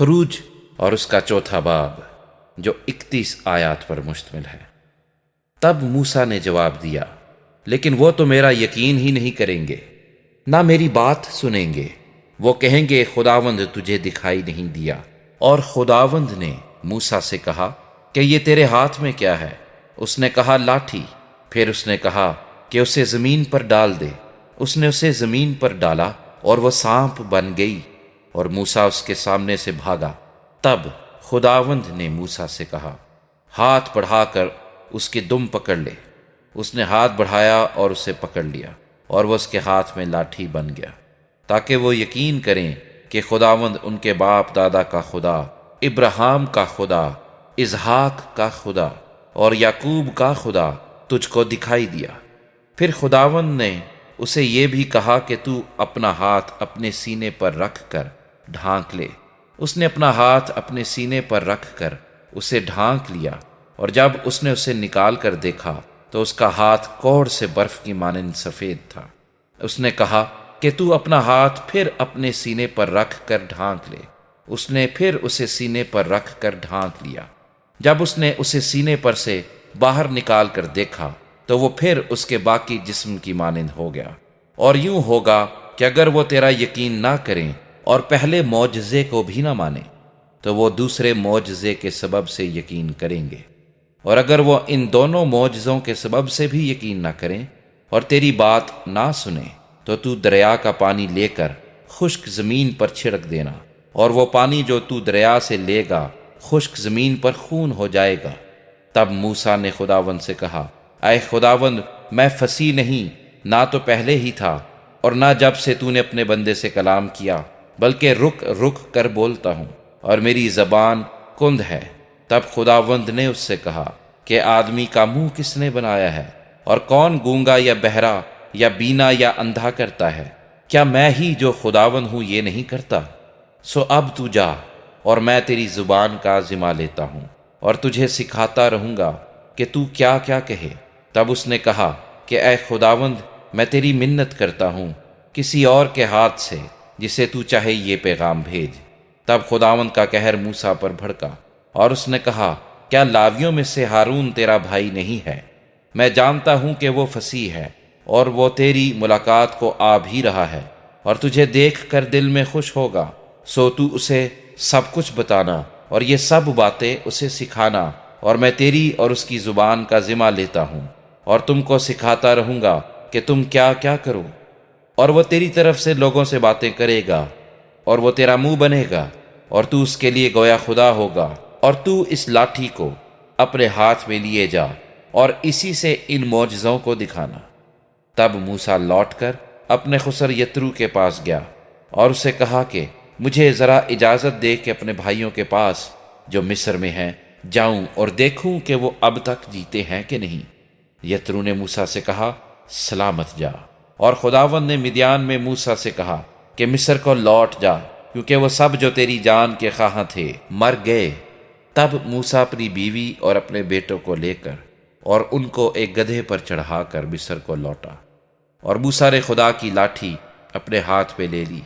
خروج اور اس کا چوتھا باب جو 31 آیات پر مشتمل ہے۔ تب موسیٰ نے جواب دیا، لیکن وہ تو میرا یقین ہی نہیں کریں گے، نہ میری بات سنیں گے۔ وہ کہیں گے خداوند تجھے دکھائی نہیں دیا۔ اور خداوند نے موسیٰ سے کہا کہ یہ تیرے ہاتھ میں کیا ہے؟ اس نے کہا لاٹھی۔ پھر اس نے کہا کہ اسے زمین پر ڈال دے۔ اس نے اسے زمین پر ڈالا اور وہ سانپ بن گئی، اور موسیٰ اس کے سامنے سے بھاگا۔ تب خداوند نے موسیٰ سے کہا، ہاتھ بڑھا کر اس کی دم پکڑ لے۔ اس نے ہاتھ بڑھایا اور اسے پکڑ لیا، اور وہ اس کے ہاتھ میں لاٹھی بن گیا، تاکہ وہ یقین کریں کہ خداوند ان کے باپ دادا کا خدا، ابراہیم کا خدا، اسحاق کا خدا اور یعقوب کا خدا تجھ کو دکھائی دیا۔ پھر خداوند نے اسے یہ بھی کہا کہ تو اپنا ہاتھ اپنے سینے پر رکھ کر ڈھانک لے۔ اس نے اپنا ہاتھ اپنے سینے پر رکھ کر اسے ڈھانک لیا، اور جب اس نے اسے نکال کر دیکھا تو اس کا ہاتھ کوڑ سے برف کی مانند سفید تھا۔ اس نے کہا کہ تو اپنا ہاتھ پھر اپنے سینے پر رکھ کر ڈھانک لے۔ اس نے پھر اسے سینے پر رکھ کر ڈھانک لیا۔ جب اس نے اسے سینے پر سے باہر نکال کر دیکھا تو وہ پھر اس کے باقی جسم کی مانند ہو گیا۔ اور یوں ہوگا کہ اگر وہ تیرا یقین نہ کریں اور پہلے معجزے کو بھی نہ مانیں تو وہ دوسرے معجزے کے سبب سے یقین کریں گے۔ اور اگر وہ ان دونوں معجزوں کے سبب سے بھی یقین نہ کریں اور تیری بات نہ سنیں تو دریا کا پانی لے کر خشک زمین پر چھڑک دینا، اور وہ پانی جو تو دریا سے لے گا خشک زمین پر خون ہو جائے گا۔ تب موسیٰ نے خداوند سے کہا، اے خداوند، میں فصیح نہیں، نہ تو پہلے ہی تھا اور نہ جب سے تو نے اپنے بندے سے کلام کیا، بلکہ رک رک کر بولتا ہوں اور میری زبان کند ہے۔ تب خداوند نے اس سے کہا کہ آدمی کا منہ کس نے بنایا ہے، اور کون گونگا یا بہرا یا بینا یا اندھا کرتا ہے؟ کیا میں ہی جو خداوند ہوں یہ نہیں کرتا؟ سو اب تو جا، اور میں تیری زبان کا ذمہ لیتا ہوں اور تجھے سکھاتا رہوں گا کہ تو کیا کیا کہے۔ تب اس نے کہا کہ اے خداوند، میں تیری منت کرتا ہوں کسی اور کے ہاتھ سے جسے تو چاہے یہ پیغام بھیج۔ تب خداوند کا قہر موسیٰ پر بھڑکا، اور اس نے کہا، کیا لاویوں میں سے ہارون تیرا بھائی نہیں ہے؟ میں جانتا ہوں کہ وہ فصیح ہے، اور وہ تیری ملاقات کو آ بھی رہا ہے، اور تجھے دیکھ کر دل میں خوش ہوگا۔ سو تو اسے سب کچھ بتانا اور یہ سب باتیں اسے سکھانا، اور میں تیری اور اس کی زبان کا ذمہ لیتا ہوں اور تم کو سکھاتا رہوں گا کہ تم کیا کیا کرو۔ اور وہ تیری طرف سے لوگوں سے باتیں کرے گا، اور وہ تیرا منہ بنے گا، اور تو اس کے لیے گویا خدا ہوگا۔ اور تو اس لاٹھی کو اپنے ہاتھ میں لیے جا اور اسی سے ان معجزوں کو دکھانا۔ تب موسیٰ لوٹ کر اپنے خسر یترو کے پاس گیا اور اسے کہا کہ مجھے ذرا اجازت دے کہ اپنے بھائیوں کے پاس جو مصر میں ہیں جاؤں اور دیکھوں کہ وہ اب تک جیتے ہیں کہ نہیں۔ یترو نے موسیٰ سے کہا، سلامت جا۔ اور خداوند نے مدیان میں موسیٰ سے کہا کہ مصر کو لوٹ جا، کیونکہ وہ سب جو تیری جان کے خواہاں تھے مر گئے۔ تب موسیٰ اپنی بیوی اور اپنے بیٹوں کو لے کر اور ان کو ایک گدھے پر چڑھا کر مصر کو لوٹا، اور موسیٰ نے خدا کی لاٹھی اپنے ہاتھ پہ لے لی۔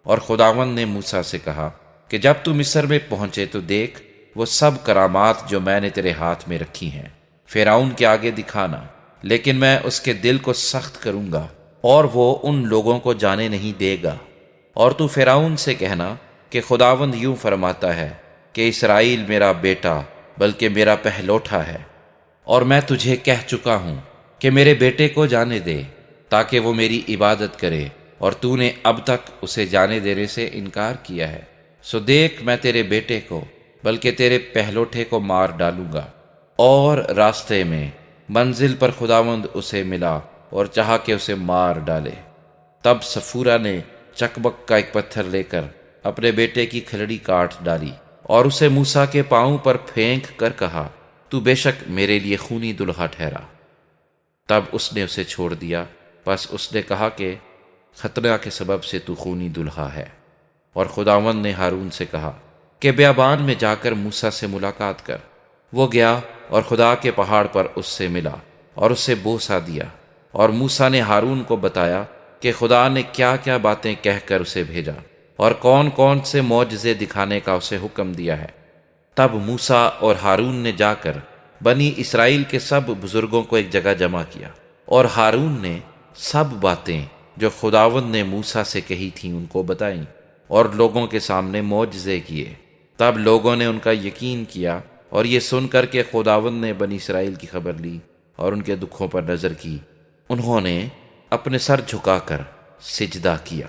اور خداوند نے موسیٰ سے کہا کہ جب تو مصر میں پہنچے تو دیکھ وہ سب کرامات جو میں نے تیرے ہاتھ میں رکھی ہیں فرعون کے آگے دکھانا، لیکن میں اس کے دل کو سخت کروں گا اور وہ ان لوگوں کو جانے نہیں دے گا۔ اور تو فرعون سے کہنا کہ خداوند یوں فرماتا ہے کہ اسرائیل میرا بیٹا بلکہ میرا پہلوٹا ہے، اور میں تجھے کہہ چکا ہوں کہ میرے بیٹے کو جانے دے تاکہ وہ میری عبادت کرے، اور تو نے اب تک اسے جانے دینے سے انکار کیا ہے۔ سو دیکھ میں تیرے بیٹے کو بلکہ تیرے پہلوٹے کو مار ڈالوں گا۔ اور راستے میں منزل پر خداوند اسے ملا اور چاہا کہ اسے مار ڈالے۔ تب سفورا نے چکمک کا ایک پتھر لے کر اپنے بیٹے کی کھلڑی کاٹ ڈالی اور اسے موسیٰ کے پاؤں پر پھینک کر کہا، تو بے شک میرے لیے خونی دلہا ٹھہرا۔ تب اس نے اسے چھوڑ دیا، پس اس نے کہا کہ خطرہ کے سبب سے تو خونی دلہا ہے۔ اور خداوند نے ہارون سے کہا کہ بیابان میں جا کر موسیٰ سے ملاقات کر۔ وہ گیا اور خدا کے پہاڑ پر اس سے ملا اور اسے بوسہ دیا، اور موسیٰ نے ہارون کو بتایا کہ خدا نے کیا کیا باتیں کہہ کر اسے بھیجا، اور کون کون سے معجزے دکھانے کا اسے حکم دیا ہے۔ تب موسیٰ اور ہارون نے جا کر بنی اسرائیل کے سب بزرگوں کو ایک جگہ جمع کیا، اور ہارون نے سب باتیں جو خداوند نے موسیٰ سے کہی تھیں ان کو بتائیں، اور لوگوں کے سامنے معجزے کیے۔ تب لوگوں نے ان کا یقین کیا، اور یہ سن کر کہ خداوند نے بنی اسرائیل کی خبر لی اور ان کے دکھوں پر نظر کی، انہوں نے اپنے سر جھکا کر سجدہ کیا۔